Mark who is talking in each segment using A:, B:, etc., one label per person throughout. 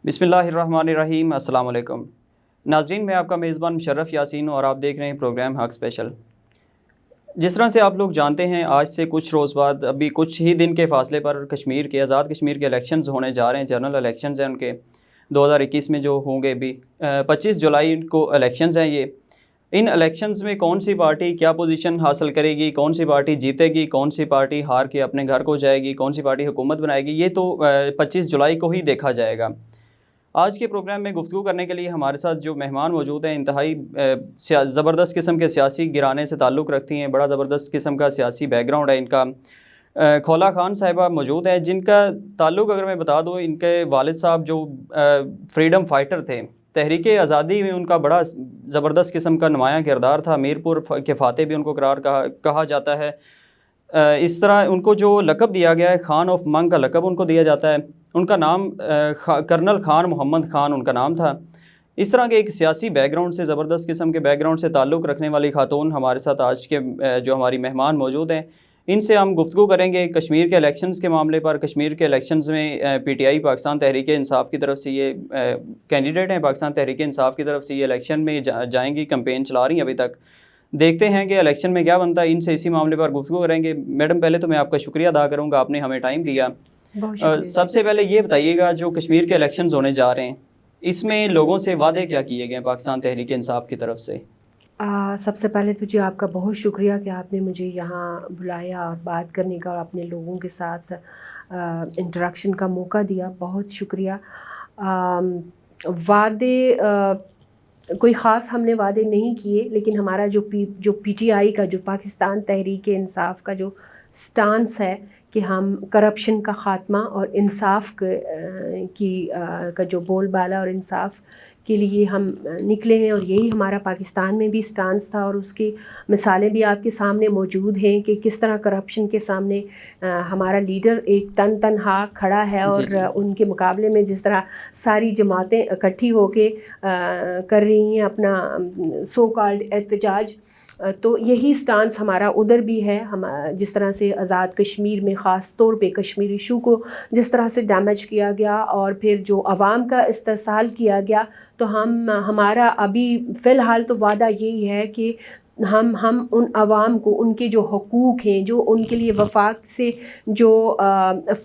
A: بسم اللہ الرحمن الرحیم۔ السلام علیکم ناظرین، میں آپ کا میزبان مشرف یاسین ہوں اور آپ دیکھ رہے ہیں پروگرام حق اسپیشل۔ جس طرح سے آپ لوگ جانتے ہیں، آج سے کچھ روز بعد، ابھی کچھ ہی دن کے فاصلے پر کشمیر کے آزاد کشمیر کے الیکشنز ہونے جا رہے ہیں۔ جنرل الیکشنز ہیں ان کے 2021 میں جو ہوں گے بھی 25 جولائی کو الیکشنز ہیں یہ۔ ان الیکشنز میں کون سی پارٹی کیا پوزیشن حاصل کرے گی، کون سی پارٹی جیتے گی، کون سی پارٹی ہار کے اپنے گھر کو جائے گی، کون سی پارٹی حکومت بنائے گی، یہ تو 25 جولائی کو ہی دیکھا جائے گا۔ آج کے پروگرام میں گفتگو کرنے کے لیے ہمارے ساتھ جو مہمان موجود ہیں، انتہائی زبردست قسم کے سیاسی گرانے سے تعلق رکھتی ہیں، بڑا زبردست قسم کا سیاسی بیک گراؤنڈ ہے ان کا۔ کھولا خان صاحبہ موجود ہیں، جن کا تعلق اگر میں بتا دوں، ان کے والد صاحب جو فریڈم فائٹر تھے، تحریک آزادی میں ان کا بڑا زبردست قسم کا نمایاں کردار تھا۔ میر پور کے فاتح بھی ان کو قرار کہا جاتا ہے۔ اس طرح ان کو جو لقب دیا گیا ہے، خان آف منگ کا لقب ان کو دیا جاتا ہے۔ ان کا نام کرنل خان محمد خان ان کا نام تھا۔ اس طرح کے ایک سیاسی بیک گراؤنڈ سے، زبردست قسم کے بیک گراؤنڈ سے تعلق رکھنے والی خاتون ہمارے ساتھ آج کے جو ہماری مہمان موجود ہیں، ان سے ہم گفتگو کریں گے کشمیر کے الیکشنز کے معاملے پر۔ کشمیر کے الیکشنز میں P T I Pakistan Tehreek Insaf کی طرف سے یہ کینڈیڈیٹ ہیں، پاکستان تحریک انصاف کی طرف سے یہ الیکشن میں جائیں گی، کمپین چلا رہی ہیں ابھی تک۔ دیکھتے ہیں کہ الیکشن میں کیا بنتا ہے، ان سے اسی معاملے پر گفتگو کریں گے۔ میڈم، پہلے تو میں آپ کا شکریہ ادا کروں گا، آپ نے ہمیں ٹائم دیا۔ سب سے پہلے یہ بتائیے گا، جو کشمیر کے الیکشنز ہونے جا رہے ہیں، اس میں لوگوں سے وعدے کیا کیے گئے ہیں پاکستان تحریک انصاف کی طرف سے؟
B: سب سے پہلے تو جی آپ کا بہت شکریہ کہ آپ نے مجھے یہاں بلایا اور بات کرنے کا اور اپنے لوگوں کے ساتھ انٹریکشن کا موقع دیا، بہت شکریہ۔ وعدے کوئی خاص ہم نے وعدے نہیں کیے، لیکن ہمارا جو پی ٹی آئی کا، جو پاکستان تحریک انصاف کا جو سٹانس ہے کہ ہم کرپشن کا خاتمہ اور انصاف کا جو بول بالا اور انصاف کے لیے ہم نکلے ہیں، اور یہی ہمارا پاکستان میں بھی سٹانس تھا، اور اس کی مثالیں بھی آپ کے سامنے موجود ہیں کہ کس طرح کرپشن کے سامنے ہمارا لیڈر ایک تنہا کھڑا ہے، اور ان کے مقابلے میں جس طرح ساری جماعتیں اکٹھی ہو کے کر رہی ہیں اپنا سو کالڈ احتجاج، تو یہی سٹانس ہمارا ادھر بھی ہے۔ ہم جس طرح سے آزاد کشمیر میں خاص طور پہ کشمیر ایشو کو جس طرح سے ڈیمیج کیا گیا اور پھر جو عوام کا استحصال کیا گیا، تو ہمارا ابھی فی الحال تو وعدہ یہی ہے کہ ہم ان عوام کو ان کے جو حقوق ہیں، جو ان کے لیے وفاق سے جو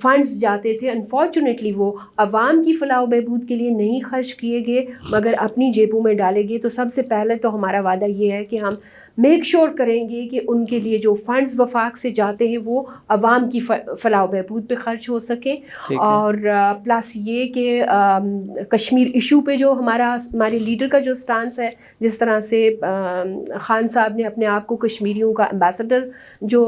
B: فنڈز جاتے تھے، انفارچونیٹلی وہ عوام کی فلاح و بہبود کے لیے نہیں خرچ کیے گئے مگر اپنی جیبوں میں ڈالے گئے۔ تو سب سے پہلے تو ہمارا وعدہ یہ ہے کہ ہم میک شور کریں گے کہ ان کے لیے جو فنڈز وفاق سے جاتے ہیں وہ عوام کی فلاح و بہبود پہ خرچ ہو سکے، اور پلس یہ کہ کشمیر ایشو پہ جو ہمارے لیڈر کا جو سٹانس ہے، جس طرح سے خان صاحب نے اپنے آپ کو کشمیریوں کا ایمبیسڈر جو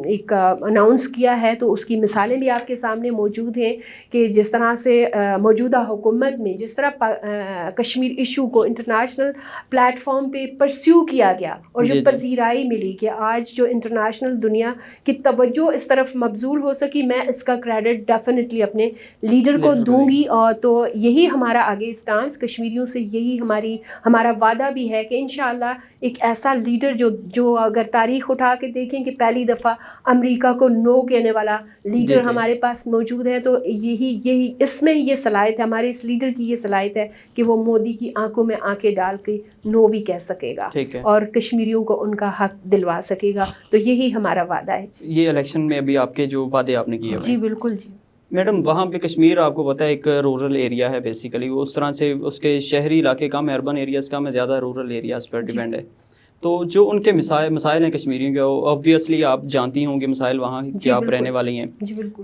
B: ایک اناؤنس کیا ہے، تو اس کی مثالیں بھی آپ کے سامنے موجود ہیں کہ جس طرح سے موجودہ حکومت میں جس طرح کشمیر ایشو کو انٹرنیشنل پلیٹ فارم پہ پرسیو کیا گیا، اور جو پذیرائی ملی کہ آج جو انٹرنیشنل دنیا کی توجہ اس طرف مبذول ہو سکی، میں اس کا کریڈٹ ڈیفینیٹلی اپنے لیڈر کو دوں گی۔ اور تو یہی ہمارا آگے سٹانس کشمیریوں سے، یہی ہمارا وعدہ بھی ہے کہ انشاءاللہ ایک ایسا لیڈر جو اگر تاریخ اٹھا کے دیکھیں کہ پہلی دفعہ امریکہ کو نو کہنے والا لیڈر ہمارے پاس موجود ہے، تو یہی اس میں یہ صلاحیت ہے، ہمارے اس لیڈر کی یہ صلاحیت ہے کہ وہ مودی کی آنکھوں میں آنکھیں ڈال کے نو بھی کہہ سکے گا اور کشمیریوں کو ان کا حق دلوا سکے گا۔ تو یہی ہمارا وعدہ ہے۔
A: یہ الیکشن میں ابھی آپ کے جو وعدے آپ نے کیے؟
B: جی بالکل جی
A: میڈم، وہاں پہ کشمیر آپ کو پتہ ہے ایک رورل ایریا ہے بیسیکلی، اس طرح سے اس کے شہری علاقے کم ہے، اربن ایریاز کم ہے، زیادہ رورل ایریاز پر ڈیپینڈ ہے۔ تو جو ان کے مسائل ہیں کشمیریوں کے، آبویسلی آپ جانتی ہوں گے مسائل وہاں کی، آپ رہنے والی ہیں،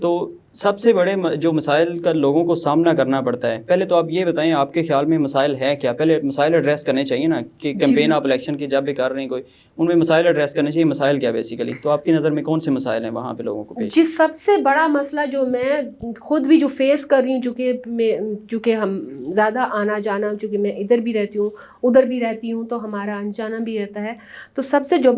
A: تو سب سے بڑے جو مسائل کا لوگوں کو سامنا کرنا پڑتا ہے، پہلے تو آپ یہ بتائیں آپ کے خیال میں مسائل ہیں کیا؟ پہلے مسائل ایڈریس کرنے چاہیے نا، کہ کیمپین آپ الیکشن کی جب بھی کر رہے ہیں کوئی، ان میں مسائل ایڈریس کرنے چاہیے۔ مسائل کیا بیسیکلی؟ تو آپ کی نظر میں کون سے مسائل ہیں وہاں پہ لوگوں کو پیش؟
B: جی، سب سے بڑا مسئلہ جو میں خود بھی جو فیس کر رہی ہوں، چونکہ ہم زیادہ آنا جانا، چونکہ میں ادھر بھی رہتی ہوں ادھر بھی رہتی ہوں، تو ہمارا آنا جانا بھی رہتا ہے، تو سب سے جو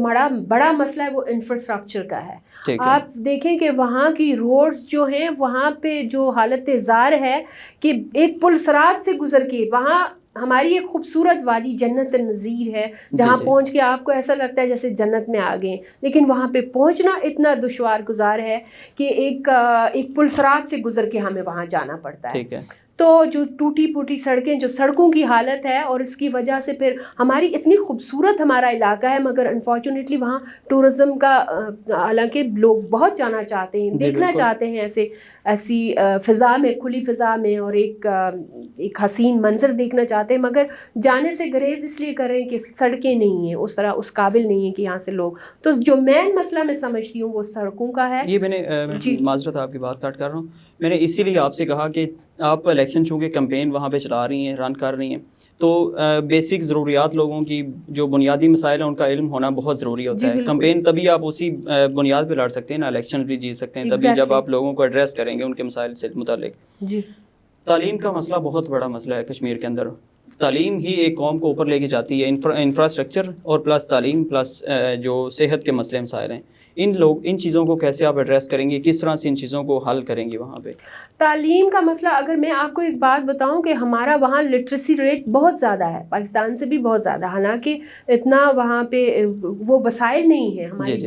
B: بڑا مسئلہ ہے وہ انفراسٹرکچر کا ہے۔ آپ دیکھیں کہ وہاں کی روڈز جو ہیں، وہاں پہ جو حالت زار ہے کہ ایک پل صراط سے گزر کے وہاں ہماری ایک خوبصورت وادی جنت النظیر ہے، جہاں پہنچ کے آپ کو ایسا لگتا ہے جیسے جنت میں آ گئے، لیکن وہاں پہ پہنچنا اتنا دشوار گزار ہے کہ ایک پل صراط سے گزر کے ہمیں وہاں جانا پڑتا ہے۔ تو جو ٹوٹی پھوٹی سڑکیں, جو سڑکوں کی حالت ہے, اور اس کی وجہ سے پھر ہماری اتنی خوبصورت ہمارا علاقہ ہے, مگر انفارچونیٹلی وہاں ٹورزم کا, حالانکہ لوگ بہت جانا چاہتے ہیں, دیکھنا چاہتے ہیں ایسی فضا میں, کھلی فضا میں, اور ایک حسین منظر دیکھنا چاہتے ہیں, مگر جانے سے گریز اس لیے کر رہے ہیں کہ سڑکیں نہیں ہیں اس طرح, اس قابل نہیں ہے کہ یہاں سے لوگ. تو جو مین مسئلہ میں سمجھتی ہوں وہ سڑکوں کا ہے.
A: یہ میں نے معذرت آپ کی بات کاٹ کر رہا ہوں, میں نے اسی لیے آپ سے کہا کہ آپ الیکشن چونکہ کمپین وہاں پہ چلا رہی ہیں, رن کر رہی ہیں, تو بیسک ضروریات لوگوں کی جو بنیادی مسائل ہیں ان کا علم ہونا بہت ضروری ہوتا ہے. کمپین تبھی آپ اسی بنیاد پہ لڑ سکتے ہیں نا, الیکشن بھی جیت سکتے ہیں تبھی جب آپ لوگوں کو ایڈریس کریں گے ان کے مسائل سے متعلق. تعلیم کا مسئلہ بہت بڑا مسئلہ ہے کشمیر کے اندر. تعلیم ہی ایک قوم کو اوپر لے کے جاتی ہے, انفراسٹرکچر اور پلس تعلیم پلس جو صحت کے مسئلے مسائل ہیں, ان چیزوں کو کیسے آپ ایڈریس کریں گے, کس طرح سے ان چیزوں کو حل کریں گے وہاں پہ؟
B: تعلیم کا مسئلہ, اگر میں آپ کو ایک بات بتاؤں کہ ہمارا وہاں لٹریسی ریٹ بہت زیادہ ہے, پاکستان سے بھی بہت زیادہ, حالانکہ اتنا وہاں پہ وہ وسائل نہیں ہیں ہماری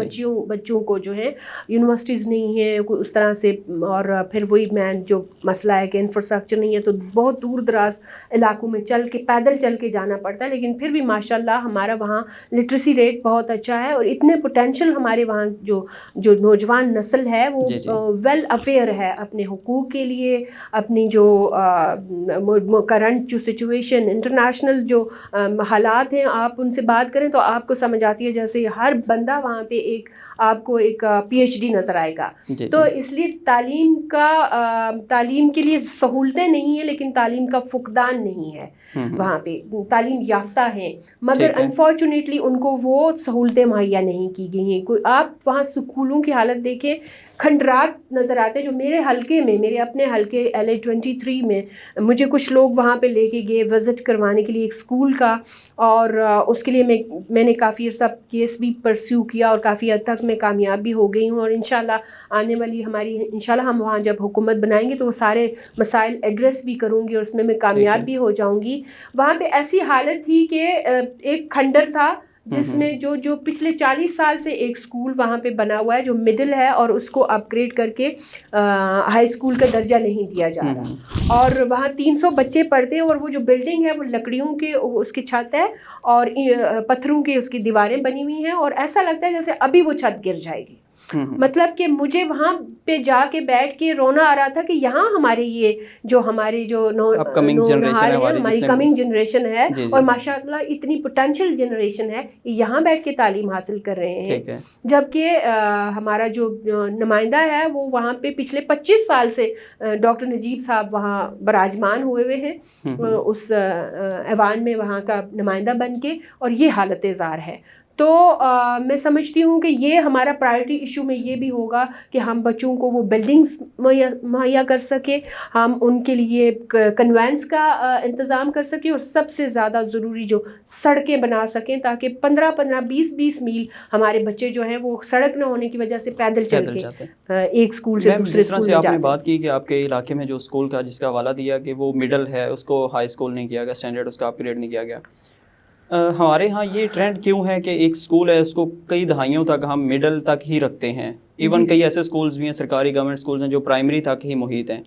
B: بچوں کو, جو ہیں یونیورسٹیز نہیں ہیں اس طرح سے, اور پھر وہی میں جو مسئلہ ہے کہ انفراسٹرکچر نہیں ہے, تو بہت دور دراز علاقوں میں پیدل چل کے جانا پڑتا ہے. لیکن پھر بھی ماشاء اللہ ہمارا وہاں لٹریسی ریٹ بہت اچھا ہے, اور اتنے پوٹینشیل ہمارے وہاں جو نوجوان نسل ہے وہ ویل اویئر ہے اپنے حقوق کے لیے, اپنی جو کرنٹ جو سچویشن, انٹرنیشنل جو حالات ہیں, آپ ان سے بات کریں تو آپ کو سمجھ آتی ہے, جیسے ہر بندہ وہاں پہ آپ کو ایک PhD نظر آئے گا. تو اس لیے تعلیم کے لیے سہولتیں نہیں ہیں, لیکن تعلیم کا فقدان نہیں ہے وہاں پہ. تعلیم یافتہ ہیں, مگر انفارچونیٹلی ان کو وہ سہولتیں مہیا نہیں کی گئی ہیں. آپ وہاں اسکولوں کی حالت دیکھیں, کھنڈرات نظر آتے ہیں. جو میرے حلقے میں, میرے اپنے حلقے LA23 میں, مجھے کچھ لوگ وہاں پہ لے کے گئے وزٹ کروانے کے لیے ایک اسکول کا, اور اس کے لیے میں نے کافی عرصہ کیس بھی پرسیو کیا, اور کافی حد تک میں کامیاب بھی ہو گئی ہوں. اور انشاءاللہ آنے والی انشاءاللہ ہم وہاں جب حکومت بنائیں گے تو وہ سارے مسائل ایڈریس بھی کروں گی, اور اس میں کامیاب بھی ہو جاؤں گی. وہاں پہ ایسی حالت تھی کہ ایک کھنڈر تھا جس میں جو پچھلے 40 سال سے ایک اسکول وہاں پہ بنا ہوا ہے جو مڈل ہے, اور اس کو اپ گریڈ کر کے ہائی اسکول کا درجہ نہیں دیا جا رہا, اور وہاں 300 بچے پڑھتے ہیں, اور وہ جو بلڈنگ ہے وہ لکڑیوں کے اس کی چھت ہے, اور پتھروں کی اس کی دیواریں بنی ہوئی ہیں, اور ایسا لگتا ہے جیسے ابھی وہ چھت گر جائے گی. مطلب کہ مجھے وہاں پہ جا کے بیٹھ کے رونا آ رہا تھا کہ یہاں ہمارے ہماری کمنگ جنریشن ہے, اور ماشاء اللہ اتنی پوٹینشیل جنریشن ہے, یہاں بیٹھ کے تعلیم حاصل کر رہے ہیں, جبکہ ہمارا جو نمائندہ ہے وہ وہاں پہ پچھلے 25 سال سے ڈاکٹر نجیب صاحب وہاں براجمان ہوئے ہیں اس ایوان میں, وہاں کا نمائندہ بن کے, اور یہ حالت زار ہے. تو میں سمجھتی ہوں کہ یہ ہمارا پرائرٹی ایشو میں یہ بھی ہوگا کہ ہم بچوں کو وہ بلڈنگز مہیا کر سکیں, ہم ان کے لیے کنوینس کا انتظام کر سکیں, اور سب سے زیادہ ضروری جو سڑکیں بنا سکیں, تاکہ 15-20 میل ہمارے بچے جو ہیں وہ سڑک نہ ہونے کی وجہ سے پیدل چل کے ایک اسکول سے دوسرے اسکول میں جاتے ہیں.
A: آپ نے بات کی کہ آپ کے علاقے میں جو اسکول کا جس کا حوالہ دیا کہ وہ مڈل ہے, اس کو ہائی اسکول نہیں کیا گیا, اسٹینڈرڈ اس کا اپ گریڈ نہیں کیا گیا. ہمارے ہاں یہ ٹرینڈ کیوں ہے کہ ایک اسکول ہے اس کو کئی دہائیوں تک ہم مڈل تک ہی رکھتے ہیں, ایون کئی ایسے اسکولز بھی ہیں, سرکاری گورنمنٹ اسکولز ہیں جو پرائمری تک ہی محیط ہیں,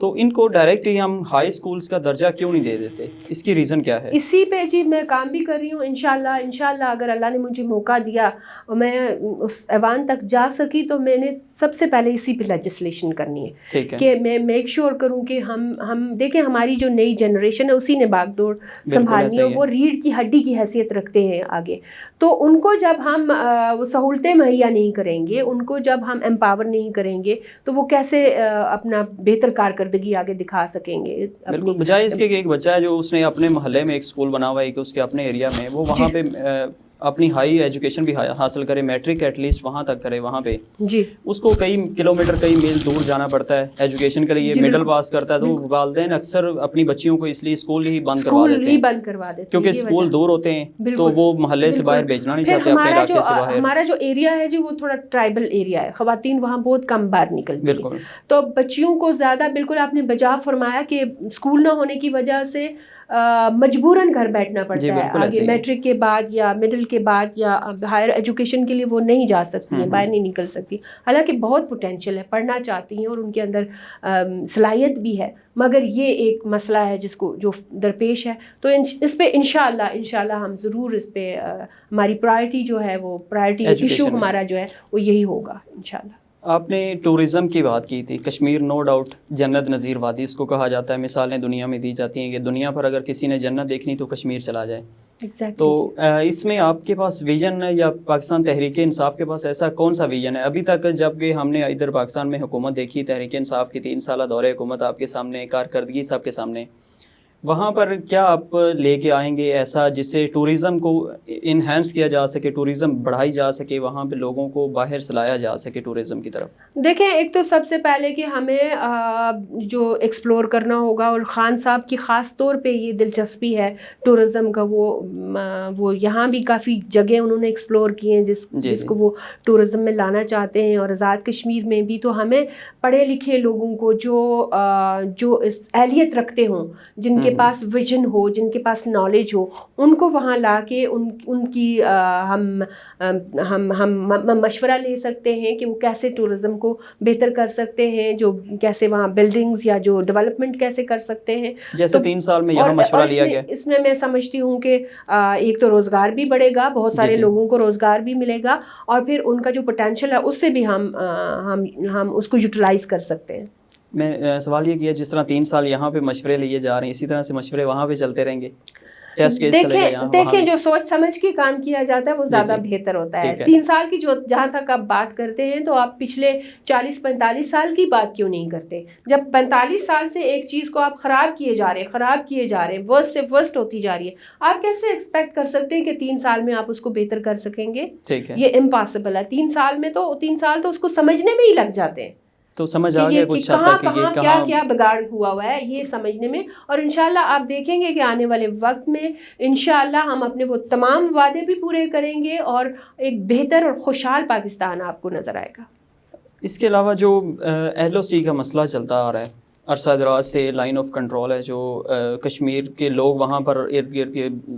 A: تو ان کو ڈائریکٹ ہی ہم ہائی اسکولز کا درجہ کیوں نہیں دے دیتے, اس کی ریزن کیا ہے؟
B: اسی پہ جی میں کام بھی کر رہی ہوں. انشاءاللہ اگر اللہ نے مجھے موقع دیا اور میں اس ایوان تک جا سکی تو میں نے سب سے پہلے اسی پہ لیجسلیشن کرنی ہے کہ میں میک شیور کروں کہ ہم دیکھیں ہماری جو نئی جنریشن ہے اسی نے باغ دوڑ سنبھالنی ہے, وہ ریڑھ کی ہڈی کی حیثیت رکھتے ہیں آگے. تو ان کو جب ہم سہولتیں مہیا نہیں کریں گے, ان کو جب ہم امپاور نہیں کریں گے, تو وہ کیسے اپنا بہتر کارکردگی آگے دکھا سکیں گے؟
A: بالکل, بجائے اس کے کہ ایک بچہ ہے جو اس نے اپنے محلے میں ایک اسکول بنا ہوا ہے کہ اس کے اپنے ایریا میں, وہ وہاں پہ اپنی ہائی ایجوکیشن بھی حاصل کرے, میٹرک ایٹ لیسٹ وہاں تک کرے, وہاں پہ اس کو کئی کلومیٹر کئی میل دور جانا پڑتا ہے ایجوکیشن کے لیے. مڈل پاس کرتا ہے تو والدین اکثر اپنی بچیوں کو اس لیے اسکول ہی بند کروا دیتے ہیں کیونکہ اسکول دور ہوتے ہیں, تو وہ محلے سے باہر بھیجنا نہیں چاہتے اپنے علاقے سے باہر.
B: ہمارا جو ایریا ہے جی وہ تھوڑا ٹرائبل ایریا ہے, خواتین وہاں بہت کم باہر نکلتی ہیں, تو بچیوں کو زیادہ, بالکل آپ نے بجا فرمایا کہ اسکول نہ ہونے کی وجہ سے مجبوراً گھر بیٹھنا پڑتا ہے.
A: بالکل
B: آگے میٹرک کے بعد یا مڈل کے بعد یا ہائر ایجوکیشن کے لیے وہ نہیں جا سکتی ہیں, باہر نہیں نکل سکتی, حالانکہ بہت پوٹینشیل ہے, پڑھنا چاہتی ہیں اور ان کے اندر صلاحیت بھی ہے, مگر یہ ایک مسئلہ ہے جس کو جو درپیش ہے. تو اس پہ انشاءاللہ ہم ضرور اس پہ ہماری پرائرٹی جو ہے وہ پرائرٹی ایشو ہمارا جو ہے وہ یہی ہوگا انشاءاللہ.
A: آپ نے ٹورزم کی بات کی تھی. کشمیر نو ڈاؤٹ جنت نظیر وادی اس کو کہا جاتا ہے. مثالیں دنیا میں دی جاتی ہیں کہ دنیا پر اگر کسی نے جنت دیکھنی تو کشمیر چلا جائے. تو اس میں آپ کے پاس ویژن ہے یا پاکستان تحریک انصاف کے پاس ایسا کون سا ویژن ہے ابھی تک؟ جب کہ ہم نے ادھر پاکستان میں حکومت دیکھی, تحریک انصاف کی 3 سالہ دور حکومت آپ کے سامنے, کارکردگی سب کے سامنے, وہاں پر کیا آپ لے کے آئیں گے ایسا جس سے ٹورزم کو انہینس کیا جا سکے, ٹورزم بڑھائی جا سکے, وہاں پہ لوگوں کو باہر سلایا جا سکے ٹورزم کی طرف؟
B: دیکھیں, ایک تو سب سے پہلے کہ ہمیں جو ایکسپلور کرنا ہوگا, اور خان صاحب کی خاص طور پہ یہ دلچسپی ہے ٹورزم کا, وہ یہاں بھی کافی جگہ انہوں نے ایکسپلور کی ہیں جس کو وہ ٹورزم میں لانا چاہتے ہیں. اور آزاد کشمیر میں بھی تو ہمیں پڑھے لکھے لوگوں کو جو اہلیت رکھتے ہوں, جن کے پاس ویژن ہو, جن کے پاس نالج ہو, ان کو وہاں لا کے ان کی ہم مشورہ لے سکتے ہیں کہ وہ کیسے ٹورزم کو بہتر کر سکتے ہیں, جو کیسے وہاں بلڈنگز یا جو ڈیولپمنٹ کیسے کر سکتے ہیں.
A: جیسے 3 سال میں یہاں مشورہ لیا گیا.
B: اس میں سمجھتی ہوں کہ ایک تو روزگار بھی بڑھے گا, بہت سارے لوگوں کو روزگار بھی ملے گا, اور پھر ان کا جو پوٹینشیل ہے اس سے بھی ہم اس کو یوٹیلائز کر سکتے ہیں.
A: میں سوال یہ کیا, جس طرح 3 سال یہاں پہ مشورے لیے جا رہے ہیں, اسی طرح سے مشورے وہاں پہ چلتے رہیں گے؟
B: دیکھیں جو سوچ سمجھ کے کام کیا جاتا ہے وہ زیادہ بہتر ہوتا ہے. 3 سال کی جہاں تک آپ بات کرتے ہیں تو آپ پچھلے 40-45 سال کی بات کیوں نہیں کرتے؟ جب 45 سال سے ایک چیز کو آپ خراب کیے جا رہے ہیں, ورسٹ سے ورسٹ ہوتی جا رہی ہے, آپ کیسے ایکسپیکٹ کر سکتے ہیں کہ 3 سال میں آپ اس کو بہتر کر سکیں گے؟ یہ امپاسبل ہے. 3 سال تو اس کو سمجھنے میں ہی لگ جاتے ہیں. تو سمجھ آ گیا کچھ حد تک کہ کیا بگاڑ ہوا ہے یہ سمجھنے میں. اور انشاءاللہ آپ دیکھیں گے کہ آنے والے وقت میں انشاءاللہ ہم اپنے وہ تمام وعدے بھی پورے کریں گے, اور ایک بہتر اور خوشحال پاکستان آپ کو نظر آئے گا.
A: اس کے علاوہ جو LOC کا مسئلہ چلتا آ رہا ہے عرصہ دراز سے, لائن آف کنٹرول ہے, جو کشمیر کے لوگ وہاں پر ارد گرد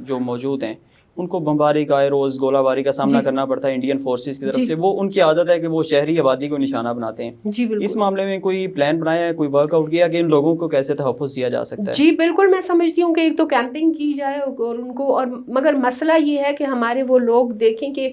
A: جو موجود ہیں ان کو بمباری کا روز گولہ باری کا سامنا کرنا پڑتا ہے انڈین فورسز کی طرف سے. وہ ان کی عادت ہے کہ وہ شہری آبادی کو نشانہ بناتے ہیں. اس معاملے میں کوئی پلان بنایا ہے, کوئی ورک آؤٹ کیا کہ ان لوگوں کو کیسے تحفظ دیا جا سکتا ہے؟
B: جی بالکل, میں سمجھتی ہوں کہ ایک تو کیمپنگ کی جائے اور ان کو, اور مگر مسئلہ یہ ہے کہ ہمارے وہ لوگ دیکھیں کہ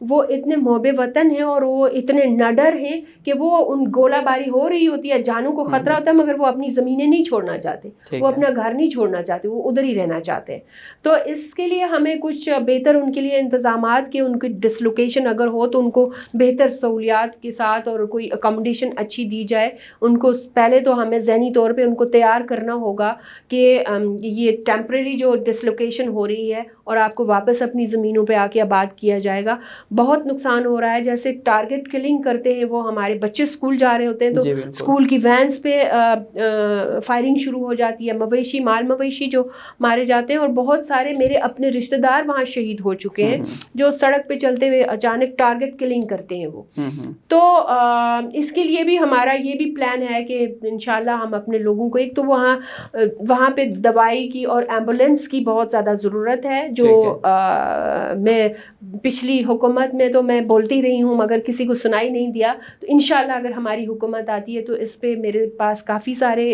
B: وہ اتنے محب وطن ہیں اور وہ اتنے نڈر ہیں کہ وہ ان گولہ باری ہو رہی ہوتی ہے, جانوں کو خطرہ ہوتا ہے, مگر وہ اپنی زمینیں نہیں چھوڑنا چاہتے, وہ اپنا گھر نہیں چھوڑنا چاہتے, وہ ادھر ہی رہنا چاہتے ہیں. تو اس کے لیے ہمیں کچھ بہتر ان کے لیے انتظامات کے, ان کی ڈسلوکیشن اگر ہو تو ان کو بہتر سہولیات کے ساتھ اور کوئی اکاموڈیشن اچھی دی جائے. ان کو پہلے تو ہمیں ذہنی طور پہ ان کو تیار کرنا ہوگا کہ یہ ٹیمپریری جو ڈسلوکیشن ہو رہی ہے اور آپ کو واپس اپنی زمینوں پہ آ کے آباد کیا جائے گا. بہت نقصان ہو رہا ہے, جیسے ٹارگٹ کلنگ کرتے ہیں وہ, ہمارے بچے اسکول جا رہے ہوتے ہیں تو اسکول کی وینس پہ فائرنگ شروع ہو جاتی ہے, مال مویشی جو مارے جاتے ہیں, اور بہت سارے میرے اپنے رشتہ دار وہاں شہید ہو چکے ہیں جو سڑک پہ چلتے ہوئے اچانک ٹارگٹ کلنگ کرتے ہیں وہ. تو اس کے لیے بھی ہمارا یہ بھی پلان ہے کہ انشاءاللہ ہم اپنے لوگوں کو, ایک تو وہاں پہ دوائی کی اور ایمبولینس کی بہت زیادہ ضرورت ہے, جو میں پچھلی حکومت میں تو میں بولتی رہی ہوں مگر کسی کو سنائی نہیں دیا. تو انشاءاللہ اگر ہماری حکومت آتی ہے تو اس پہ میرے پاس کافی سارے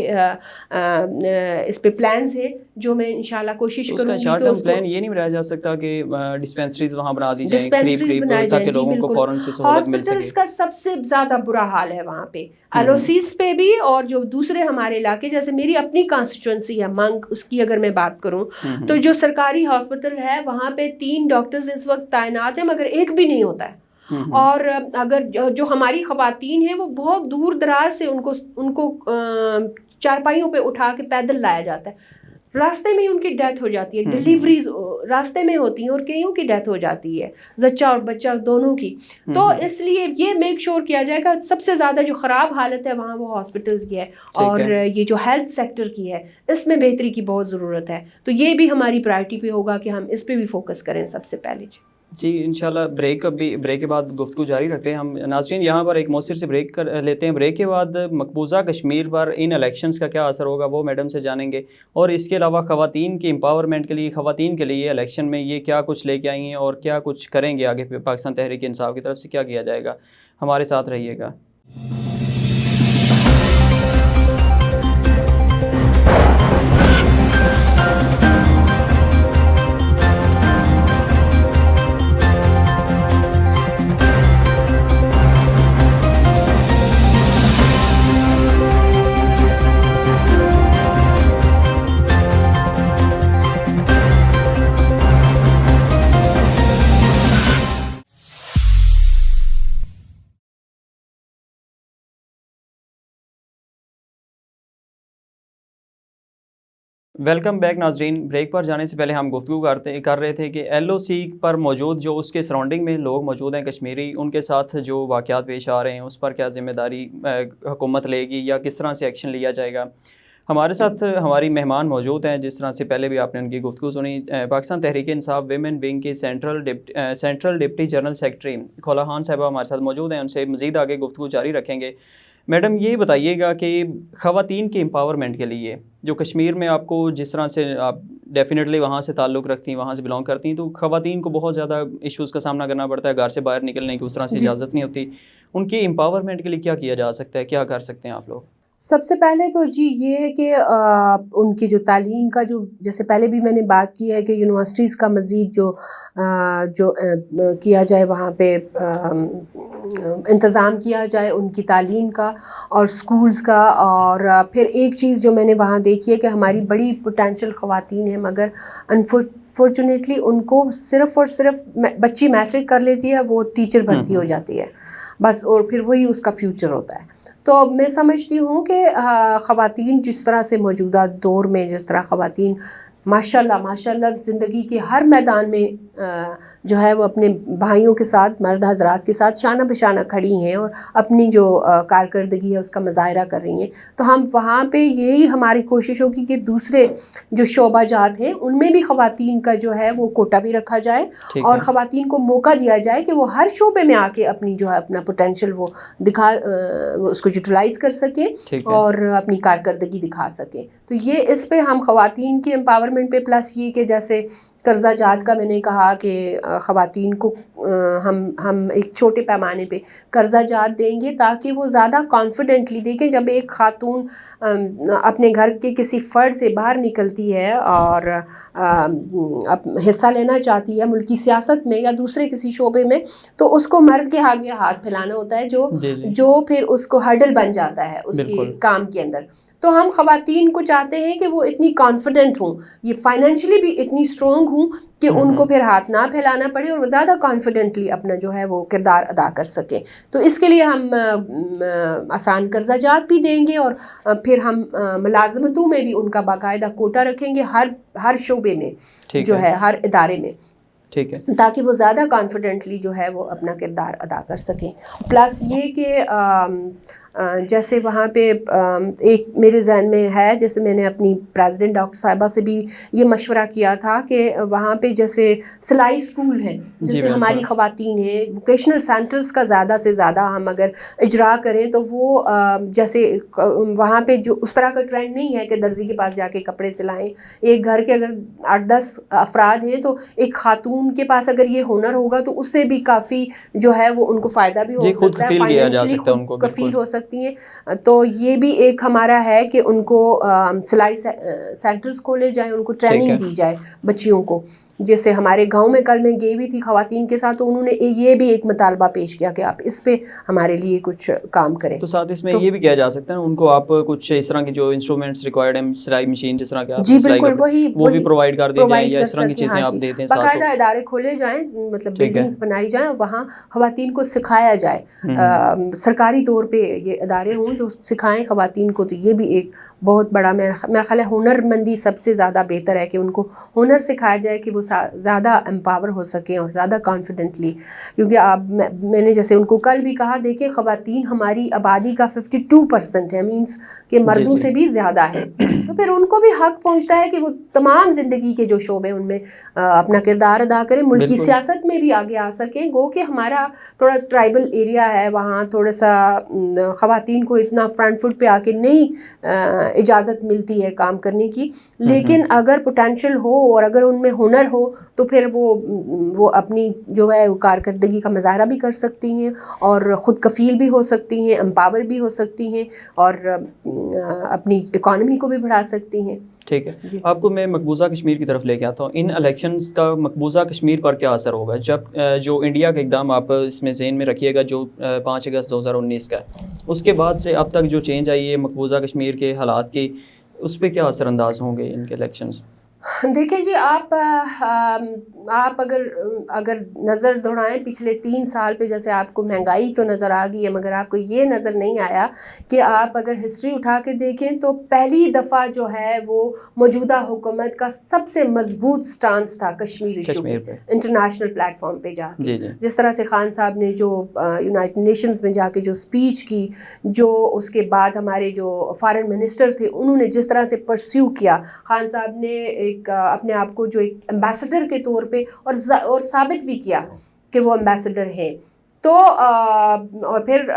B: اس پہ پلانز ہیں جو میں انشاءاللہ کوشش کروں گی.
A: اس کا شارٹ ٹرم پلان یہ نہیں بنایا جا سکتا کہ ڈسپینسریز وہاں بنا دی جائیں قریب تاکہ لوگوں کو فوراً سے سہولت مل سکے؟
B: ہاسپٹلس کا سب سے زیادہ برا حال ہے وہاں پہ, LOCs پہ بھی, اور جو دوسرے ہمارے علاقے جیسے میری اپنی کانسٹیچوئنسی ہے منگ, اس کی اگر میں بات کروں تو جو سرکاری ہاسپٹل ہے وہاں پہ 3 ڈاکٹرز اس وقت تعینات ہیں مگر ایک بھی نہیں ہوتا ہے. اور اگر جو ہماری خواتین ہیں وہ بہت دور دراز سے ان کو چارپائیوں پہ اٹھا کے پیدل لایا جاتا ہے, راستے میں ان کی ڈیتھ ہو جاتی ہے, ڈیلیوریز راستے میں ہوتی ہیں اور کئیوں کی ڈیتھ ہو جاتی ہے, زچہ اور بچہ دونوں کی. تو اس لیے یہ میک شور کیا جائے گا, سب سے زیادہ جو خراب حالت ہے وہاں وہ ہاسپٹلز کی ہے, اور یہ جو ہیلتھ سیکٹر کی ہے اس میں بہتری کی بہت ضرورت ہے. تو یہ بھی ہماری پرائرٹی پہ ہوگا کہ ہم اس پہ بھی فوکس کریں سب سے پہلے.
A: جی انشاءاللہ بریک کے بعد گفتگو جاری رکھتے ہیں ہم ناظرین. یہاں پر ایک مؤثر سے بریک کر لیتے ہیں. بریک کے بعد مقبوضہ کشمیر پر ان الیکشنز کا کیا اثر ہوگا وہ میڈم سے جانیں گے, اور اس کے علاوہ خواتین کی امپاورمنٹ کے لیے, خواتین کے لیے الیکشن میں یہ کیا کچھ لے کے آئی ہیں اور کیا کچھ کریں گے آگے پاکستان تحریک انصاف کی طرف سے کیا کیا جائے گا. ہمارے ساتھ رہیے گا. ویلکم بیک ناظرین. بریک پر جانے سے پہلے ہم گفتگو کر رہے تھے کہ ایل او سی پر موجود جو اس کے سراؤنڈنگ میں لوگ موجود ہیں کشمیری, ان کے ساتھ جو واقعات پیش آ رہے ہیں اس پر کیا ذمہ داری حکومت لے گی یا کس طرح سے ایکشن لیا جائے گا. ہمارے ساتھ ہماری مہمان موجود ہیں, جس طرح سے پہلے بھی آپ نے ان کی گفتگو سنی. پاکستان تحریک انصاف ویمن ونگ کی سینٹرل ڈپٹی جنرل سیکرٹری خولا خان صاحبہ ہمارے ساتھ موجود ہیں. ان سے مزید آگے گفتگو جاری رکھیں گے. میڈم یہ بتائیے گا کہ خواتین کی امپاورمنٹ کے لیے جو کشمیر میں آپ کو جس طرح سے آپ ڈیفینیٹلی وہاں سے تعلق رکھتی ہیں, وہاں سے بلانگ کرتی ہیں, تو خواتین کو بہت زیادہ ایشوز کا سامنا کرنا پڑتا ہے, گھر سے باہر نکلنے کی اس طرح سے اجازت نہیں ہوتی. ان کی امپاورمنٹ کے لیے کیا کیا جا سکتا ہے, کیا کر سکتے ہیں آپ لوگ؟
B: سب سے پہلے تو جی یہ ہے کہ ان کی جو تعلیم کا جو جیسے پہلے بھی میں نے بات کی ہے کہ یونیورسٹیز کا مزید جو کیا جائے, وہاں پہ انتظام کیا جائے ان کی تعلیم کا اور سکولز کا. اور پھر ایک چیز جو میں نے وہاں دیکھی ہے کہ ہماری بڑی پوٹینشیل خواتین ہیں, مگر انفارچونیٹلی ان کو صرف اور صرف بچی میٹرک کر لیتی ہے, وہ ٹیچر بھرتی ہو جاتی ہے بس, اور پھر وہی اس کا فیوچر ہوتا ہے. تو میں سمجھتی ہوں کہ خواتین جس طرح سے موجودہ دور میں جس طرح خواتین ماشاء اللہ زندگی کے ہر میدان میں جو ہے وہ اپنے بھائیوں کے ساتھ, مرد حضرات کے ساتھ شانہ بشانہ کھڑی ہیں اور اپنی جو کارکردگی ہے اس کا مظاہرہ کر رہی ہیں, تو ہم وہاں پہ یہی ہماری کوشش ہوگی کہ دوسرے جو شعبہ جات ہیں ان میں بھی خواتین کا جو ہے وہ کوٹا بھی رکھا جائے اور خواتین کو موقع دیا جائے کہ وہ ہر شعبے میں آ کے اپنی جو ہے اپنا پوٹینشیل وہ اس کو یوٹیلائز کر سکیں اور اپنی کارکردگی دکھا سکیں. تو یہ اس پہ ہم خواتین کی امپاورمنٹ پہ, پلس یہ کہ جیسے قرضہ جات کا میں نے کہا کہ خواتین کو ہم ایک چھوٹے پیمانے پہ قرضہ جات دیں گے تاکہ وہ زیادہ کانفیڈنٹلی دیکھیں. جب ایک خاتون اپنے گھر کے کسی فرد سے باہر نکلتی ہے اور حصہ لینا چاہتی ہے ملکی سیاست میں یا دوسرے کسی شعبے میں, تو اس کو مرد کے آگے ہاتھ پھیلانا ہوتا ہے جو پھر اس کو ہرڈل بن جاتا ہے اس کے کام کے اندر. تو ہم خواتین کو چاہتے ہیں کہ وہ اتنی کانفیڈنٹ ہوں, یہ فائنینشلی بھی اتنی اسٹرانگ ہوں کہ ان کو پھر ہاتھ نہ پھیلانا پڑے اور وہ زیادہ کانفیڈنٹلی اپنا جو ہے وہ کردار ادا کر سکیں. تو اس کے لیے ہم آسان قرضہ جات بھی دیں گے اور پھر ہم ملازمتوں میں بھی ان کا باقاعدہ کوٹا رکھیں گے ہر شعبے میں جو ہے, ہر ادارے میں,
A: ٹھیک ہے,
B: تاکہ وہ زیادہ کانفیڈنٹلی جو ہے وہ اپنا کردار ادا کر سکیں. پلس یہ کہ جیسے وہاں پہ ایک میرے ذہن میں ہے, جیسے میں نے اپنی پریزیڈنٹ ڈاکٹر صاحبہ سے بھی یہ مشورہ کیا تھا کہ وہاں پہ جیسے سلائی اسکول ہیں, جیسے ہماری خواتین ہیں, ووکیشنل سینٹرز کا زیادہ سے زیادہ ہم اگر اجرا کریں تو وہ جیسے وہاں پہ جو اس طرح کا ٹرینڈ نہیں ہے کہ درزی کے پاس جا کے کپڑے سلائیں. ایک گھر کے اگر 8-10 افراد ہیں تو ایک خاتون کے پاس اگر یہ ہنر ہوگا تو اس سے بھی کافی جو ہے وہ ان کو فائدہ بھی ہو سکتا ہے, فائنینشلی خود کفیل ہو سکتی ہیں. تو یہ بھی ایک ہمارا ہے کہ ان کو سلائی سینٹرز کھولے جائیں, ان کو ٹریننگ دی جائے بچیوں کو. جیسے ہمارے گاؤں میں کل میں گئی ہوئی تھی خواتین کے ساتھ, تو انہوں نے یہ بھی ایک مطالبہ پیش کیا کہ آپ اس پہ ہمارے لیے کچھ کام کریں.
A: تو ساتھ اس میں یہ بھی کیا جا سکتا ہے ان کو آپ کچھ اس طرح کی جو انسٹرومنٹس ریکوائرڈ ہیں, سلائی مشین جس طرح کے
B: جی بالکل
A: وہ بھی پرووائڈ کر دی جائیں, یا اس طرح کی چیزیں آپ دے دیں,
B: باقاعدہ ادارے کھولے جائیں, مطلب بلڈنگز بنائی جائیں, وہاں خواتین کو سکھایا جائے, سرکاری طور پہ یہ ادارے ہوں جو سکھائیں خواتین کو. تو یہ بھی ایک بہت بڑا میرا خیال ہے ہنر مندی سب سے زیادہ بہتر ہے کہ ان کو ہنر سکھایا جائے کہ وہ زیادہ امپاور ہو سکیں اور زیادہ کانفیڈنٹلی. کیونکہ میں نے جیسے ان کو کل بھی کہا، دیکھیں خواتین ہماری آبادی کا 52% ہے، مینس کہ مردوں سے بھی زیادہ ہے. تو پھر ان کو بھی حق پہنچتا ہے کہ وہ تمام زندگی کے جو شعبے ان میں اپنا کردار ادا کریں، ملکی سیاست میں بھی آگے آ سکیں. گو کہ ہمارا تھوڑا ٹرائبل ایریا ہے، وہاں تھوڑا سا خواتین کو اتنا فرنٹ فٹ پہ آ کے نہیں اجازت ملتی ہے کام کرنے کی. لیکن اگر پوٹینشیل ہو اور اگر ان میں ہنر ہو تو پھر وہ اپنی جو ہے کارکردگی کا مظاہرہ بھی کر سکتی ہیں اور خود کفیل بھی ہو سکتی ہیں، امپاور بھی ہو سکتی ہیں اور اپنی اکانومی کو بھی بڑھا سکتی ہیں.
A: ٹھیک ہے. آپ کو میں مقبوضہ کشمیر کی طرف لے کے آتا ہوں. ان الیکشنز کا مقبوضہ کشمیر پر کیا اثر ہوگا؟ جب جو انڈیا کا اقدام آپ اس میں ذہن میں رکھیے گا جو 5 اگست 2019 کا ہے، اس کے بعد سے اب تک جو چینج آئی ہے مقبوضہ کشمیر کے حالات کی، اس پہ کیا اثر انداز ہوں گے ان کے الیکشنز؟
B: دیکھیں جی، آپ اگر نظر دوڑائیں پچھلے 3 سال پہ، جیسے آپ کو مہنگائی تو نظر آ گئی ہے، مگر آپ کو یہ نظر نہیں آیا کہ آپ اگر ہسٹری اٹھا کے دیکھیں تو پہلی دفعہ جو ہے وہ موجودہ حکومت کا سب سے مضبوط سٹانس تھا کشمیر ایشو پہ انٹرنیشنل پلیٹ فارم پہ جا کے. جس طرح سے خان صاحب نے جو یونائٹڈ نیشنز میں جا کے جو اسپیچ کی، جو اس کے بعد ہمارے جو فارن منسٹر تھے انہوں نے جس طرح سے پرسیو کیا، خان صاحب نے اپنے آپ کو جو ایک ایمبیسڈر کے طور پہ اور ثابت بھی کیا کہ وہ ایمبیسڈر ہیں. تو اور پھر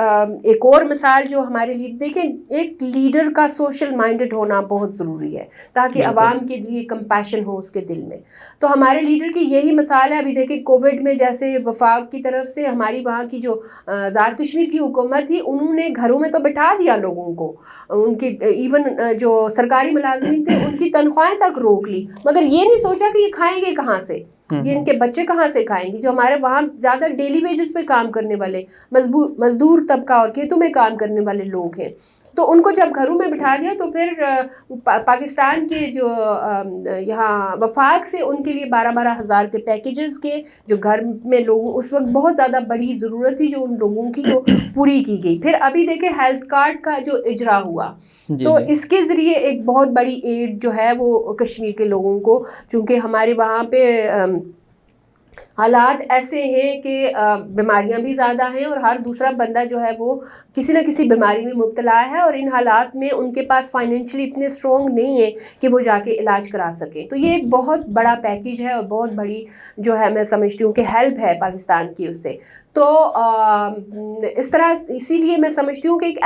B: ایک اور مثال جو ہمارے لیے، دیکھیں ایک لیڈر کا سوشل مائنڈڈ ہونا بہت ضروری ہے تاکہ عوام کے لیے کمپیشن ہو اس کے دل میں. تو ہمارے لیڈر کی یہی مثال ہے. ابھی دیکھیں کووڈ میں جیسے وفاق کی طرف سے ہماری وہاں کی جو آزاد کشمیر کی حکومت تھی، انہوں نے گھروں میں تو بٹھا دیا لوگوں کو، ان کی ایون جو سرکاری ملازمین تھے ان کی تنخواہیں تک روک لی، مگر یہ نہیں سوچا کہ یہ کھائیں گے کہاں سے، یہ ان کے بچے کہاں سے کھائیں گے. جو ہمارے وہاں زیادہ ڈیلی ویجز پہ کام کرنے والے مزدور طبقہ اور کھیتوں میں کام کرنے والے لوگ ہیں، تو ان کو جب گھروں میں بٹھا دیا تو پھر پاکستان کے جو یہاں وفاق سے ان کے لیے 12 ہزار کے پیکیجز کے جو گھر میں لوگوں اس وقت بہت زیادہ بڑی ضرورت تھی جو ان لوگوں کی جو پوری کی گئی. پھر ابھی دیکھیں ہیلتھ کارڈ کا جو اجرا ہوا، تو اس کے ذریعے ایک بہت بڑی ایڈ جو ہے وہ کشمیر کے لوگوں کو، چونکہ ہمارے وہاں پہ حالات ایسے ہیں کہ بیماریاں بھی زیادہ ہیں اور ہر دوسرا بندہ جو ہے وہ کسی نہ کسی بیماری میں مبتلا ہے، اور ان حالات میں ان کے پاس فائنینشلی اتنے اسٹرانگ نہیں ہے کہ وہ جا کے علاج کرا سکیں. تو یہ ایک بہت بڑا پیکیج ہے اور بہت بڑی جو ہے میں سمجھتی ہوں کہ ہیلپ ہے پاکستان کی اس سے. تو اس طرح اسی لیے میں سمجھتی ہوں کہ ایک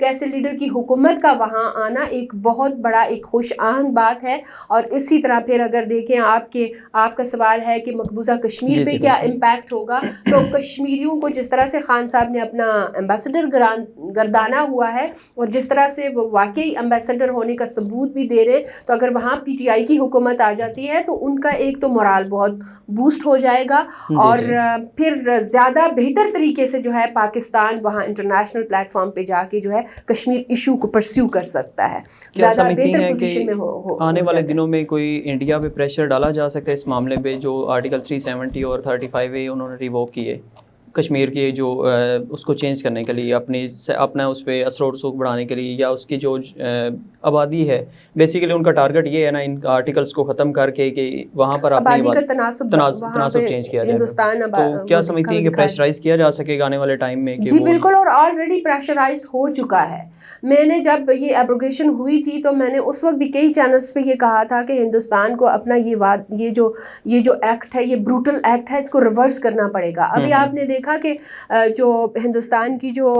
B: ایسے لیڈر کی حکومت کا وہاں آنا ایک بہت بڑا ایک خوش آہن بات ہے. اور اسی طرح پھر اگر دیکھیں آپ کا سوال ہے کہ مقبوضہ کشمیر پہ کیا امپیکٹ ہوگا، تو کشمیریوں کو جس طرح سے خان صاحب نے اپنا ایمبیسڈر گردانا ہوا ہے اور جس طرح سے وہ واقعی ایمبیسڈر ہونے کا ثبوت بھی دے رہے، تو اگر وہاں پی ٹی آئی کی حکومت آ جاتی ہے تو ان کا ایک تو مورال بہت بوسٹ ہو جائے گا اور پھر زیادہ بہتر طریقے سے جو ہے پاکستان وہاں انٹرنیشنل پلیٹ فارم پہ جا کے جو ہے کشمیر ایشو کو پرسیو کر سکتا ہے، زیادہ بہتر پوزیشن میں ہو.
A: آنے والے دنوں میں کوئی انڈیا پہ پریشر ڈالا جا سکتا ہے اس معاملے پہ جو آرٹیکل 370 اور 35A انہوں نے ریووک کیے کشمیر کے جو اس کو چینج کرنے کے لیے، اپنا اس پہ اثر و رسوخ بڑھانے کے لیے، یا اس کی جو آبادی ہے بیسیکلی ان کا ٹارگٹ یہ ہے نا ان آرٹیکلس کو ختم کر کے کہ وہاں پر
B: آبادی کا تناسب
A: چینج کیا جائے. تو کیا سمجھتی ہیں کہ پریشرائز کیا جا سکے گا آنے والے ٹائم میں؟
B: جی بالکل، اور آلریڈی پریشرائزڈ ہو چکا ہے. میں نے جب یہ ایبروگیشن ہوئی تھی تو میں نے اس وقت بھی کئی چینلز پہ یہ کہا تھا کہ ہندوستان کو اپنا یہ جو ایکٹ ہے، یہ بروٹل ایکٹ ہے، اس کو ریورس کرنا پڑے گا. ابھی آپ نے دیکھا کہ جو ہندوستان کی جو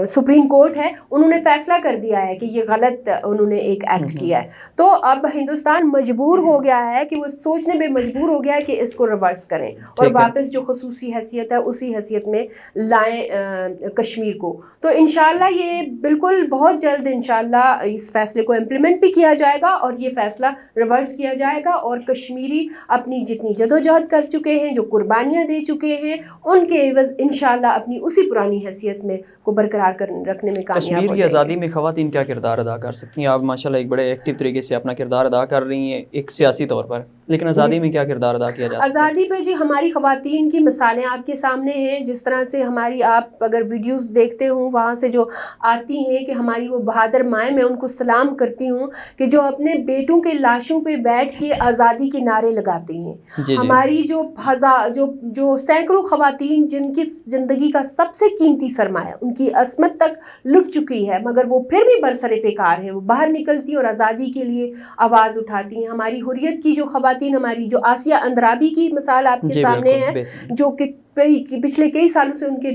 B: سپریم کورٹ ہے انہوں نے فیصلہ کر دیا ہے کہ یہ غلط انہوں نے ایک ایکٹ کیا ہے. تو اب ہندوستان مجبور ہو گیا ہے کہ وہ سوچنے پہ مجبور ہو گیا ہے کہ اس کو ریورس کریں اور واپس جو خصوصی حیثیت ہے اسی حیثیت میں لائیں کشمیر کو. تو انشاءاللہ یہ بالکل بہت جلد انشاءاللہ اس فیصلے کو امپلیمنٹ بھی کیا جائے گا اور یہ فیصلہ ریورس کیا جائے گا، اور کشمیری اپنی جتنی جدوجہد کر چکے ہیں، جو قربانیاں دے چکے ہیں، ان کے عوض انشاءاللہ اپنی اسی پرانی حیثیت میں کو برقرار رکھنے میں کامیاب
A: کشمیر
B: ہو
A: کی
B: جائیں
A: آزادی
B: گے۔
A: میں خواتین کیا کردار ادا کر سکتی ہیں؟ آپ ماشاءاللہ ایک بڑے ایکٹیو طریقے سے اپنا کردار ادا کر رہی ہیں ایک سیاسی طور پر، لیکن آزادی میں کیا کردار ادا کیا جا سکتا ہے؟
B: آزادی پہ جی ہماری خواتین کی مثالیں آپ کے سامنے ہیں، جس طرح سے ہماری آپ اگر ویڈیوز دیکھتے ہوں وہاں سے جو آتی ہیں کہ ہماری وہ بہادر مائیں، میں ان کو سلام کرتی ہوں کہ جو اپنے بیٹوں کے لاشوں پہ بیٹھ کے آزادی کے نعرے لگاتی ہیں۔
A: جی
B: ہماری جو سینکڑوں خواتین جن کی زندگی کا سب سے قیمتی سرمایہ ان کی عصمت تک لٹ چکی ہے، مگر وہ پھر بھی برسر پیکار ہیں، وہ باہر نکلتی اور آزادی کے لیے آواز اٹھاتی ہیں۔ ہماری حریت کی جو خواتین، ہماری جو آسیہ اندرابی کی مثال آپ کے سامنے ہے، جو کہ پچھلے کئی سالوں سے ان کے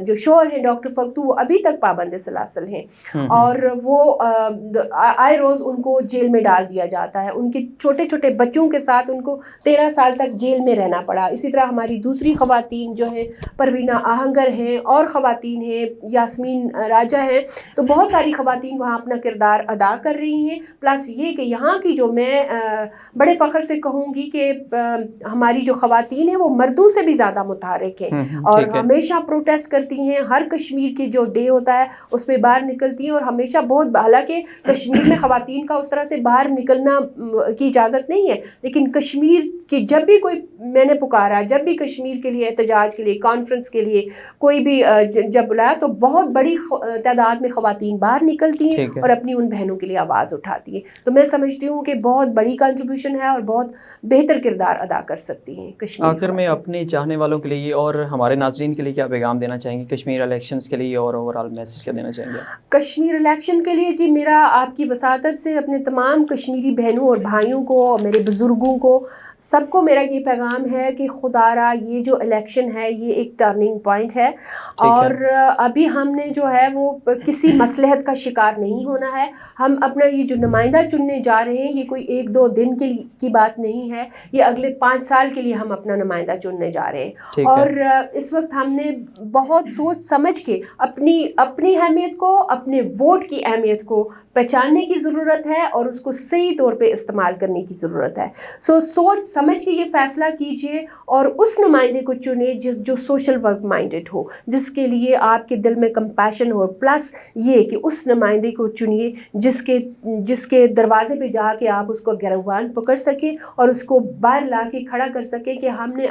B: جو شوہر ہیں ڈاکٹر فختو، وہ ابھی تک پابند سلاسل ہیں، اور وہ آئے روز ان کو جیل میں ڈال دیا جاتا ہے۔ ان کے چھوٹے چھوٹے بچوں کے ساتھ ان کو 13 سال تک جیل میں رہنا پڑا۔ اسی طرح ہماری دوسری خواتین جو ہیں، پروینہ آہنگر ہیں، اور خواتین ہیں، یاسمین راجہ ہیں، تو بہت ساری خواتین وہاں اپنا کردار ادا کر رہی ہیں۔ پلس یہ کہ یہاں کی جو میں بڑے فخر سے کہوں گی کہ ہماری جو خواتین ہیں وہ مردوں سے بھی زیادہ متحرک ہیں، اور ہمیشہ پروٹیسٹ کرتی ہیں۔ ہر کشمیر کی جو ڈے ہوتا ہے اس میں باہر نکلتی ہیں، اور ہمیشہ بہت، حالانکہ کشمیر میں خواتین کا اس طرح سے باہر نکلنا کی اجازت نہیں ہے، لیکن کشمیر کی جب بھی کوئی میں نے پکارا، جب بھی کشمیر کے لیے احتجاج کے لیے، کانفرنس کے لیے کوئی بھی جب بلایا، تو بہت بڑی تعداد میں خواتین باہر نکلتی ہیں اور اپنی ان بہنوں کے لیے آواز اٹھاتی ہیں۔ تو میں سمجھتی ہوں کہ بہت بڑی کنٹریبیوشن ہے اور بہت بہتر کردار ادا کر سکتی ہیں کشمیر۔
A: آخر میں اپنے چاہنے والوں کے لیے اور ہمارے ناظرین کے لیے کیا پیغام دینا چاہیں گے کشمیر الیکشنز کے لیے، اور اوور آل میسج کیا دینا چاہیں گے؟
B: کشمیر الیکشن کے لیے جی میرا آپ کی وساطت سے اپنے تمام کشمیری بہنوں اور بھائیوں کو، میرے بزرگوں کو، سب کو میرا یہ پیغام ہے کہ خدا را یہ جو الیکشن ہے یہ ایک ٹرننگ پوائنٹ ہے، اور ابھی ہم نے جو ہے وہ کسی مصلحت کا شکار نہیں ہونا ہے۔ ہم اپنا یہ جو نمائندہ چننے جا رہے ہیں، یہ کوئی 1-2 دن کی بات نہیں ہے، یہ اگلے 5 سال کے لیے ہم اپنا نمائندہ چننے جا رہے ہیں، اور اس وقت ہم نے بہت سوچ سمجھ کے اپنی اہمیت کو، اپنے ووٹ کی اہمیت کو پہچاننے کی ضرورت ہے، اور اس کو صحیح طور پہ استعمال کرنے کی ضرورت ہے۔ سوچ سمجھ کے یہ فیصلہ کیجئے اور اس نمائندے کو چنیں جو سوشل ورک مائنڈڈ ہو، جس کے لیے آپ کے دل میں کمپیشن ہو، پلس یہ کہ اس نمائندے کو چنیے جس کے دروازے پہ جا کے آپ اس کو گریبان پکڑ سکیں اور اس کو باہر لا کے کھڑا کر سکیں کہ ہم نے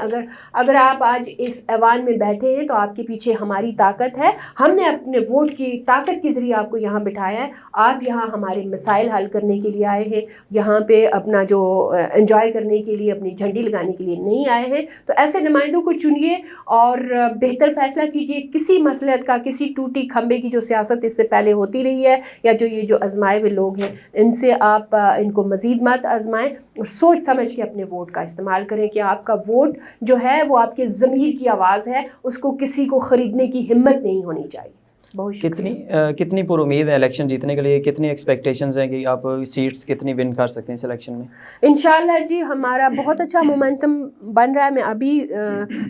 B: اگر آپ آج اس ایوان میں بیٹھے ہیں تو آپ کے پیچھے ہماری طاقت ہے، ہم نے اپنے ووٹ کی طاقت کے ذریعے آپ کو یہاں بٹھایا ہے، آپ یہاں ہمارے مسائل حل کرنے کے لیے آئے ہیں، یہاں پہ اپنا جو انجوائے کرنے کے لیے، اپنی جھنڈی لگانے کے لیے نہیں آئے ہیں۔ تو ایسے نمائندوں کو چنیے اور بہتر فیصلہ کیجیے۔ کسی مصلحت کا، کسی ٹوٹی کھمبے کی جو سیاست اس سے پہلے ہوتی رہی ہے، یا یہ جو آزمائے ہوئے لوگ ہیں، ان سے آپ ان کو مزید مت آزمائیں، اور سوچ سمجھ کے اپنے ووٹ کا استعمال کریں کہ آپ کا ووٹ جو ہے وہ آپ کے ضمیر کی آواز ہے، اس کو کسی کو خریدنے کی ہمت نہیں ہونی چاہیے۔ بہت شکریہ۔
A: کتنی پر امید ہے الیکشن جیتنے کے لیے؟ کتنی ایکسپیکٹیشنز ہیں کہ آپ سیٹس کتنی ون کر سکتے ہیں اس الیکشن میں؟
B: انشاءاللہ جی ہمارا بہت اچھا مومنٹم بن رہا ہے۔ میں ابھی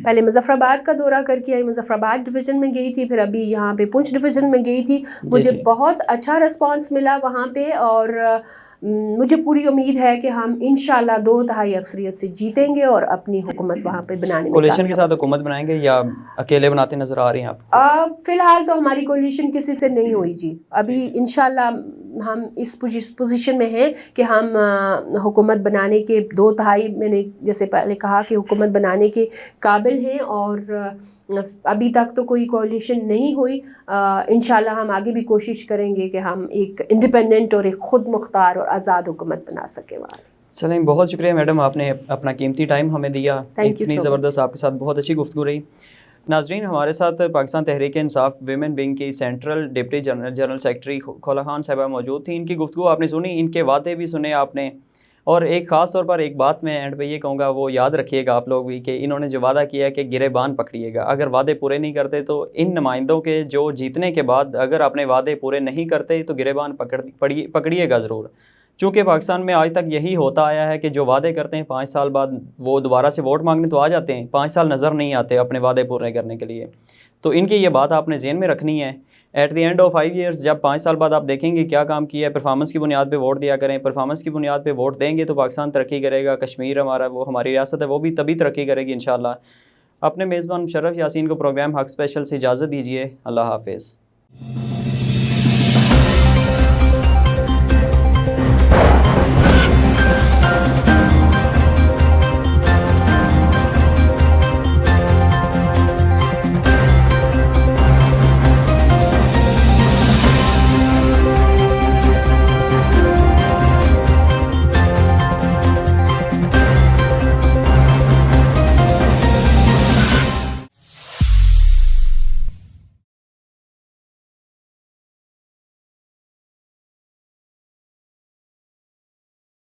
B: پہلے مظفر آباد کا دورہ کر کے آئی، مظفر آباد ڈویژن میں گئی تھی، پھر ابھی یہاں پہ پونچھ ڈویژن میں گئی تھی، مجھے بہت اچھا رسپانس ملا وہاں پہ، اور مجھے پوری امید ہے کہ ہم انشاءاللہ 2/3 اکثریت سے جیتیں گے اور اپنی حکومت وہاں پہ بنانے میں
A: کولیشن کے ساتھ حکومت بنائیں گے یا اکیلے بناتے نظر آ رہی ہیں آپ؟
B: فی الحال تو ہماری کولیشن کسی سے نہیں ہوئی جی، ابھی انشاءاللہ ہم اس پوزیشن میں ہیں کہ ہم حکومت بنانے کے 2/3، میں نے جیسے پہلے کہا کہ حکومت بنانے کے قابل ہیں، اور ابھی تک تو کوئی کولیشن نہیں ہوئی۔ انشاءاللہ ہم آگے بھی کوشش کریں گے کہ ہم ایک انڈیپینڈنٹ اور ایک خود مختار اور آزاد حکومت بنا سکیں وہاں۔
A: چلیں، بہت شکریہ میڈم، آپ نے اپنا قیمتی ٹائم ہمیں دیا، اتنی زبردست آپ کے ساتھ بہت اچھی گفتگو رہی۔ ناظرین، ہمارے ساتھ پاکستان تحریک انصاف ویمن ونگ کی سینٹرل ڈپٹی جنرل سیکرٹری خولا خان صاحبہ موجود تھیں۔ ان کی گفتگو آپ نے سنی، ان کے وعدے بھی سنے آپ نے، اور ایک خاص طور پر ایک بات میں اینڈ پہ یہ کہوں گا، وہ یاد رکھیے گا آپ لوگ بھی، کہ انہوں نے جو وعدہ کیا ہے کہ گریبان پکڑیے گا۔ اگر وعدے پورے نہیں کرتے تو ان نمائندوں کے جو جیتنے کے بعد اگر اپنے وعدے پورے نہیں کرتے تو گریبان پکڑیے گا ضرور، چونکہ پاکستان میں آج تک یہی ہوتا آیا ہے کہ جو وعدے کرتے ہیں 5 سال بعد وہ دوبارہ سے ووٹ مانگنے تو آ جاتے ہیں، 5 سال نظر نہیں آتے اپنے وعدے پورے کرنے کے لیے۔ تو ان کی یہ بات آپ نے ذہن میں رکھنی ہے۔ At the end of 5 years, جب 5 سال بعد آپ دیکھیں گے کیا کام کیا ہے، پرفارمنس کی بنیاد پہ ووٹ دیا کریں۔ پرفارمنس کی بنیاد پہ ووٹ دیں گے تو پاکستان ترقی کرے گا، کشمیر ہماری ریاست ہے وہ بھی تبھی ترقی کرے گی انشاءاللہ۔ اپنے میزبان مشرف یاسین کو پروگرام حق اسپیشل سے اجازت دیجیے. اللہ حافظ.